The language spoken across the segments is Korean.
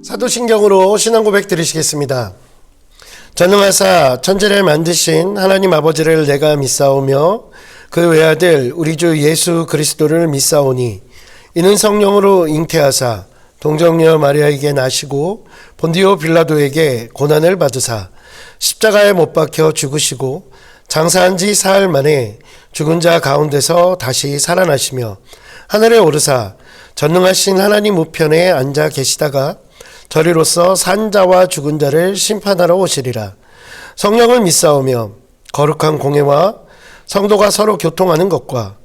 사도신경으로 신앙고백 드리시겠습니다. 전능하사 천지를 만드신 하나님 아버지를 내가 믿사오며 그 외아들 우리 주 예수 그리스도를 믿사오니 이는 성령으로 잉태하사 동정녀 마리아에게 나시고 본디오 빌라도에게 고난을 받으사 십자가에 못 박혀 죽으시고 장사한 지 사흘 만에 죽은 자 가운데서 다시 살아나시며 하늘에 오르사 전능하신 하나님 우편에 앉아 계시다가 저리로서 산 자와 죽은 자를 심판하러 오시리라. 성령을 믿사오며 거룩한 공회와 성도가 서로 교통하는 것과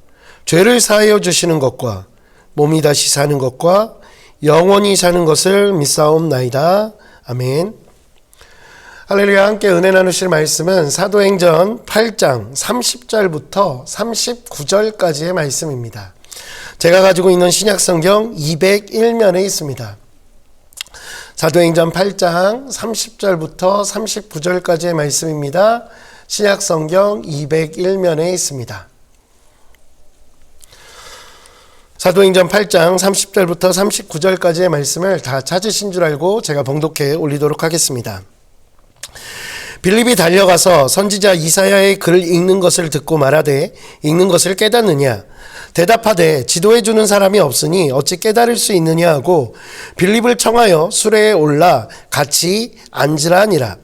죄를 사하여 주시는 것과 몸이 다시 사는 것과 영원히 사는 것을 믿사옵나이다. 아멘. 할렐루야. 함께 은혜 나누실 말씀은 사도행전 8장 30절부터 39절까지의 말씀입니다. 제가 가지고 있는 신약성경 201면에 있습니다. 사도행전 8장 30절부터 39절까지의 말씀입니다. 신약성경 201면에 있습니다. 사도행전 8장 30절부터 39절까지의 말씀을 다 찾으신 줄 알고 제가 봉독해 올리도록 하겠습니다. 빌립이 달려가서 선지자 이사야의 글을 읽는 것을 듣고 말하되 읽는 것을 깨닫느냐? 대답하되 지도해 주는 사람이 없으니 어찌 깨달을 수 있느냐 하고 빌립을 청하여 수레에 올라 같이 앉으라 하니라.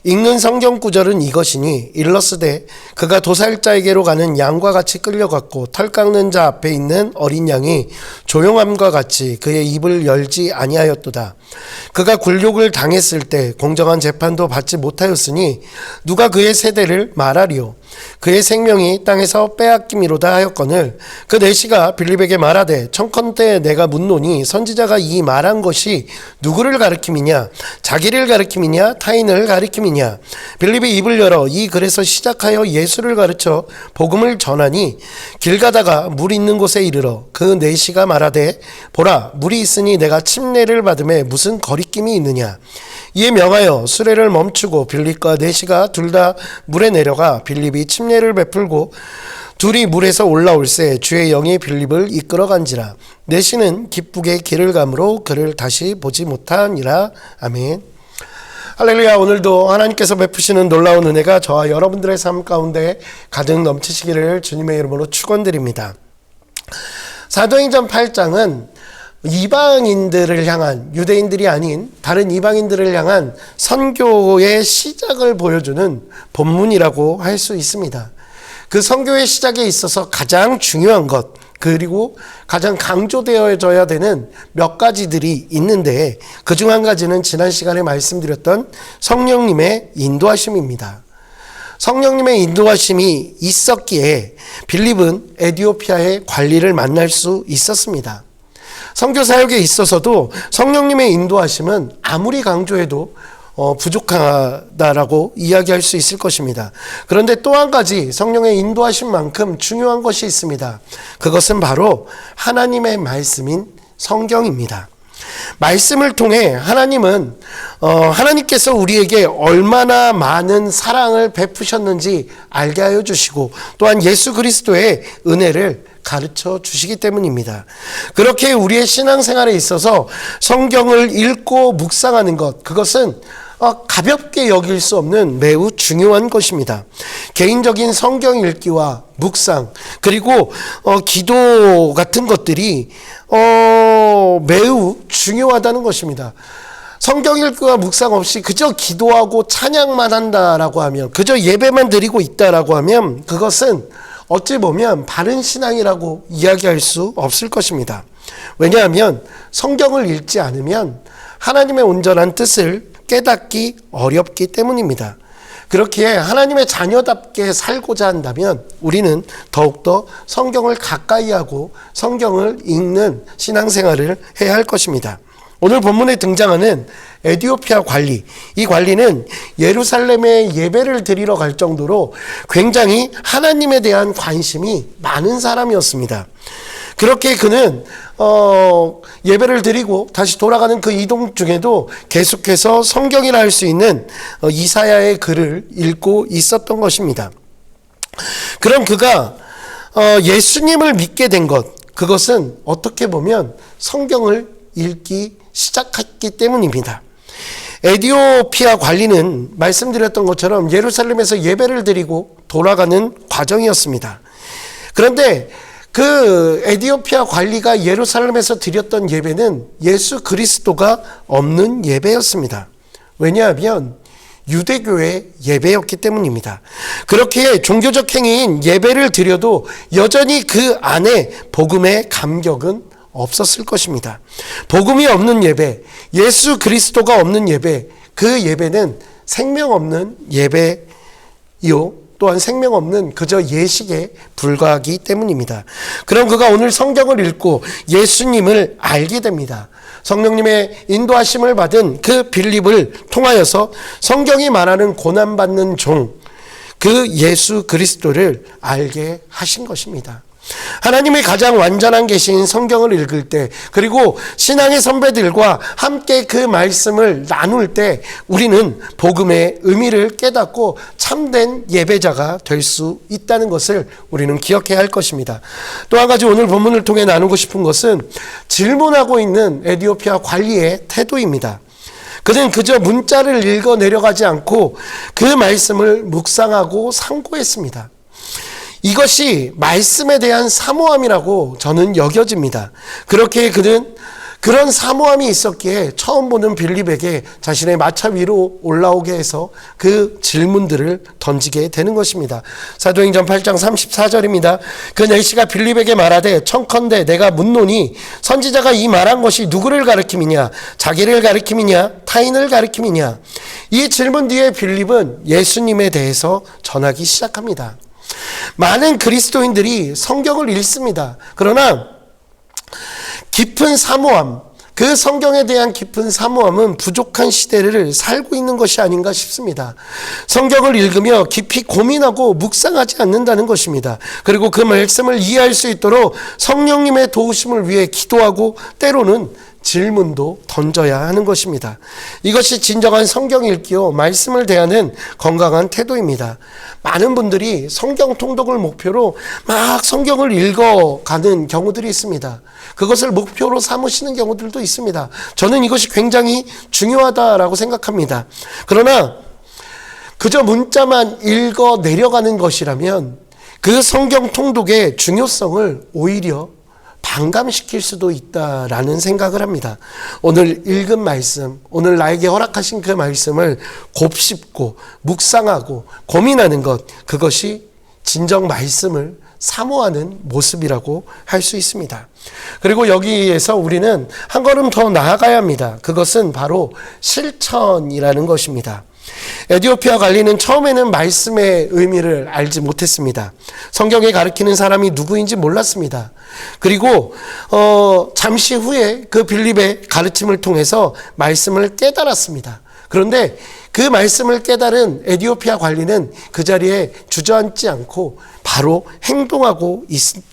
읽는 성경 구절은 이것이니 일러스되 그가 도살자에게로 가는 양과 같이 끌려갔고 털 깎는 자 앞에 있는 어린 양이 조용함과 같이 그의 입을 열지 아니하였도다. 그가 굴욕을 당했을 때 공정한 재판도 받지 못하였으니 누가 그의 세대를 말하리요. 그의 생명이 땅에서 빼앗김이로다 하였거늘 그 내시가 빌립에게 말하되 청컨대 내가 묻노니 선지자가 이 말한 것이 누구를 가리킴이냐? 자기를 가리킴이냐? 타인을 가리킴이냐? 빌립이 입을 열어 이 글에서 시작하여 예수를 가르쳐 복음을 전하니 길 가다가 물 있는 곳에 이르러 그 내시가 말하되 보라 물이 있으니 내가 침례를 받음에 무슨 거리낌이 있느냐? 이에 명하여 수레를 멈추고 빌립과 내시가 둘 다 물에 내려가 빌립이 침례를 베풀고 둘이 물에서 올라올새 주의 영이 빌립을 이끌어간지라. 내시는 기쁘게 길을 가므로 그를 다시 보지 못하니라. 아멘. 할렐루야. 오늘도 하나님께서 베푸시는 놀라운 은혜가 저와 여러분들의 삶 가운데 가득 넘치시기를 주님의 이름으로 축원드립니다. 사도행전 8장은 이방인들을 향한, 유대인들이 아닌 다른 이방인들을 향한 선교의 시작을 보여주는 본문이라고 할 수 있습니다. 그 선교의 시작에 있어서 가장 중요한 것, 그리고 가장 강조되어져야 되는 몇 가지들이 있는데 그 중 한 가지는 지난 시간에 말씀드렸던 성령님의 인도하심입니다. 성령님의 인도하심이 있었기에 빌립은 에티오피아의 관리를 만날 수 있었습니다. 선교 사역에 있어서도 성령님의 인도하심은 아무리 강조해도 부족하다라고 이야기할 수 있을 것입니다. 그런데 또 한 가지 성령의 인도하심만큼 중요한 것이 있습니다. 그것은 바로 하나님의 말씀인 성경입니다. 말씀을 통해 하나님께서 우리에게 얼마나 많은 사랑을 베푸셨는지 알게 하여 주시고 또한 예수 그리스도의 은혜를 가르쳐 주시기 때문입니다. 그렇게 우리의 신앙생활에 있어서 성경을 읽고 묵상하는 것, 그것은 가볍게 여길 수 없는 매우 중요한 것입니다. 개인적인 성경 읽기와 묵상 그리고 기도 같은 것들이 매우 중요하다는 것입니다. 성경 읽기와 묵상 없이 그저 기도하고 찬양만 한다라고 하면, 그저 예배만 드리고 있다라고 하면 그것은 어찌 보면 바른 신앙이라고 이야기할 수 없을 것입니다. 왜냐하면 성경을 읽지 않으면 하나님의 온전한 뜻을 깨닫기 어렵기 때문입니다. 그렇기에 하나님의 자녀답게 살고자 한다면 우리는 더욱더 성경을 가까이 하고 성경을 읽는 신앙생활을 해야 할 것입니다. 오늘 본문에 등장하는 에티오피아 관리, 이 관리는 예루살렘에 예배를 드리러 갈 정도로 굉장히 하나님에 대한 관심이 많은 사람이었습니다. 그렇게 그는 예배를 드리고 다시 돌아가는 그 이동 중에도 계속해서 성경이라 할 수 있는 이사야의 글을 읽고 있었던 것입니다. 그럼 그가 예수님을 믿게 된 것, 그것은 어떻게 보면 성경을 읽기 시작했기 때문입니다. 에디오피아 관리는 말씀드렸던 것처럼 예루살렘에서 예배를 드리고 돌아가는 과정이었습니다. 그런데 그 에디오피아 관리가 예루살렘에서 드렸던 예배는 예수 그리스도가 없는 예배였습니다. 왜냐하면 유대교의 예배였기 때문입니다. 그렇게 종교적 행위인 예배를 드려도 여전히 그 안에 복음의 감격은 없었을 것입니다. 복음이 없는 예배, 예수 그리스도가 없는 예배, 그 예배는 생명 없는 예배요, 또한 생명 없는 그저 예식에 불과하기 때문입니다. 그럼 그가 오늘 성경을 읽고 예수님을 알게 됩니다. 성령님의 인도하심을 받은 그 빌립을 통하여서 성경이 말하는 고난받는 종, 그 예수 그리스도를 알게 하신 것입니다. 하나님의 가장 완전한 계시인 성경을 읽을 때, 그리고 신앙의 선배들과 함께 그 말씀을 나눌 때 우리는 복음의 의미를 깨닫고 참된 예배자가 될 수 있다는 것을 우리는 기억해야 할 것입니다. 또 한 가지 오늘 본문을 통해 나누고 싶은 것은 질문하고 있는 에디오피아 관리의 태도입니다. 그는 그저 문자를 읽어 내려가지 않고 그 말씀을 묵상하고 상고했습니다. 이것이 말씀에 대한 사모함이라고 저는 여겨집니다. 그렇게 그는 그런 사모함이 있었기에 처음 보는 빌립에게 자신의 마차 위로 올라오게 해서 그 질문들을 던지게 되는 것입니다. 사도행전 8장 34절입니다. 그 내시가 빌립에게 말하되 청컨대 내가 묻노니 선지자가 이 말한 것이 누구를 가리킴이냐, 자기를 가리킴이냐, 타인을 가리킴이냐. 이 질문 뒤에 빌립은 예수님에 대해서 전하기 시작합니다. 많은 그리스도인들이 성경을 읽습니다. 그러나 깊은 사모함, 그 성경에 대한 깊은 사모함은 부족한 시대를 살고 있는 것이 아닌가 싶습니다. 성경을 읽으며 깊이 고민하고 묵상하지 않는다는 것입니다. 그리고 그 말씀을 이해할 수 있도록 성령님의 도우심을 위해 기도하고 때로는 질문도 던져야 하는 것입니다. 이것이 진정한 성경 읽기요, 말씀을 대하는 건강한 태도입니다. 많은 분들이 성경 통독을 목표로 막 성경을 읽어가는 경우들이 있습니다. 그것을 목표로 삼으시는 경우들도 있습니다. 저는 이것이 굉장히 중요하다라고 생각합니다. 그러나 그저 문자만 읽어 내려가는 것이라면 그 성경 통독의 중요성을 오히려 반감시킬 수도 있다라는 생각을 합니다. 오늘 읽은 말씀, 오늘 나에게 허락하신 그 말씀을 곱씹고 묵상하고 고민하는 것, 그것이 진정 말씀을 사모하는 모습이라고 할 수 있습니다. 그리고 여기에서 우리는 한 걸음 더 나아가야 합니다. 그것은 바로 실천이라는 것입니다. 에디오피아 관리는 처음에는 말씀의 의미를 알지 못했습니다. 성경에 가르치는 사람이 누구인지 몰랐습니다. 그리고 잠시 후에 그 빌립의 가르침을 통해서 말씀을 깨달았습니다. 그런데 그 말씀을 깨달은 에디오피아 관리는 그 자리에 주저앉지 않고 바로 행동하고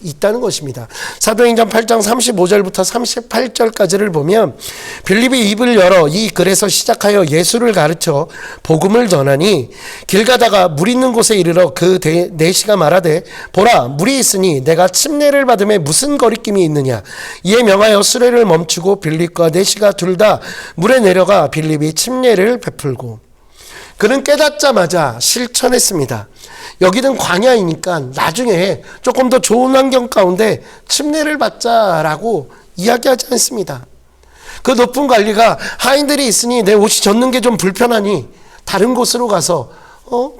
있다는 것입니다. 사도행전 8장 35절부터 38절까지를 보면 빌립이 입을 열어 이 글에서 시작하여 예수를 가르쳐 복음을 전하니 길 가다가 물 있는 곳에 이르러 그 내시가 말하되 보라 물이 있으니 내가 침례를 받음에 무슨 거리낌이 있느냐. 이에 명하여 수레를 멈추고 빌립과 내시가 둘 다 물에 내려가 빌립이 침례를 베풀고 그는 깨닫자마자 실천했습니다. 여기는 광야이니까 나중에 조금 더 좋은 환경 가운데 침례를 받자라고 이야기하지 않습니다. 그 높은 관리가 하인들이 있으니 내 옷이 젖는 게 좀 불편하니 다른 곳으로 가서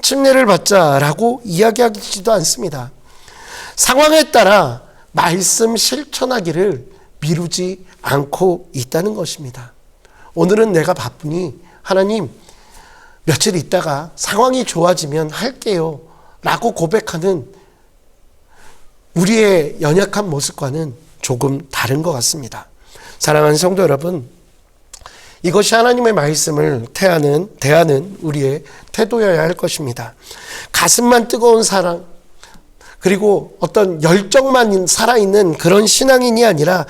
침례를 받자라고 이야기하지도 않습니다. 상황에 따라 말씀 실천하기를 미루지 않고 있다는 것입니다. 오늘은 내가 바쁘니 하나님 며칠 있다가 상황이 좋아지면 할게요 라고 고백하는 우리의 연약한 모습과는 조금 다른 것 같습니다. 사랑하는 성도 여러분, 이것이 하나님의 말씀을 대하는 우리의 태도여야 할 것입니다. 가슴만 뜨거운 사랑, 그리고 어떤 열정만 살아있는 그런 신앙인이 아니라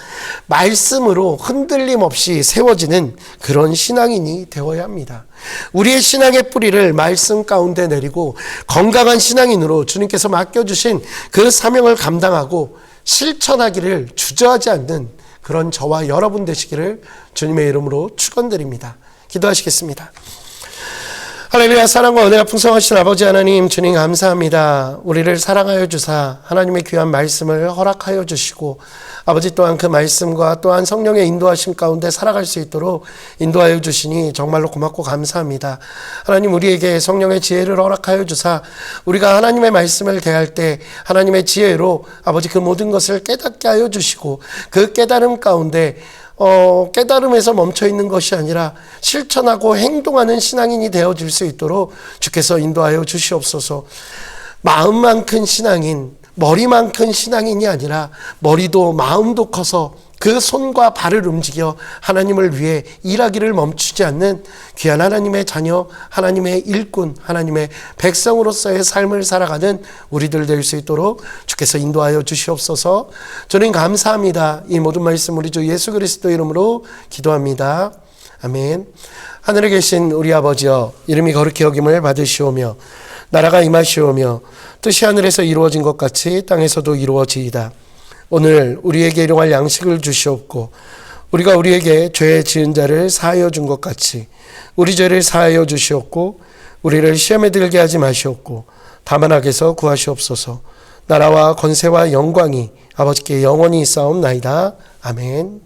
말씀으로 흔들림 없이 세워지는 그런 신앙인이 되어야 합니다. 우리의 신앙의 뿌리를 말씀 가운데 내리고 건강한 신앙인으로 주님께서 맡겨주신 그 사명을 감당하고 실천하기를 주저하지 않는 그런 저와 여러분 되시기를 주님의 이름으로 축원드립니다. 기도하시겠습니다. 할렐루야. 사랑과 은혜가 풍성하신 아버지 하나님, 주님 감사합니다. 우리를 사랑하여 주사 하나님의 귀한 말씀을 허락하여 주시고 아버지 또한 그 말씀과 또한 성령의 인도하심 가운데 살아갈 수 있도록 인도하여 주시니 정말로 고맙고 감사합니다. 하나님, 우리에게 성령의 지혜를 허락하여 주사 우리가 하나님의 말씀을 대할 때 하나님의 지혜로 아버지 그 모든 것을 깨닫게 하여 주시고 그 깨달음 가운데 깨달음에서 멈춰 있는 것이 아니라 실천하고 행동하는 신앙인이 되어질 수 있도록 주께서 인도하여 주시옵소서. 마음만 큰 신앙인, 머리만 큰 신앙인이 아니라 머리도 마음도 커서 그 손과 발을 움직여 하나님을 위해 일하기를 멈추지 않는 귀한 하나님의 자녀, 하나님의 일꾼, 하나님의 백성으로서의 삶을 살아가는 우리들 될 수 있도록 주께서 인도하여 주시옵소서. 저는 감사합니다. 이 모든 말씀 우리 주 예수 그리스도 이름으로 기도합니다. 아멘. 하늘에 계신 우리 아버지여, 이름이 거룩히 여김을 받으시오며 나라가 임하시오며 뜻이 하늘에서 이루어진 것 같이 땅에서도 이루어지이다. 오늘 우리에게 일용할 양식을 주시옵고 우리가 우리에게 죄 지은 자를 사하여 준 것 같이 우리 죄를 사하여 주시옵고 우리를 시험에 들게 하지 마시옵고 다만 악에서 구하시옵소서. 나라와 권세와 영광이 아버지께 영원히 있사옵나이다. 아멘.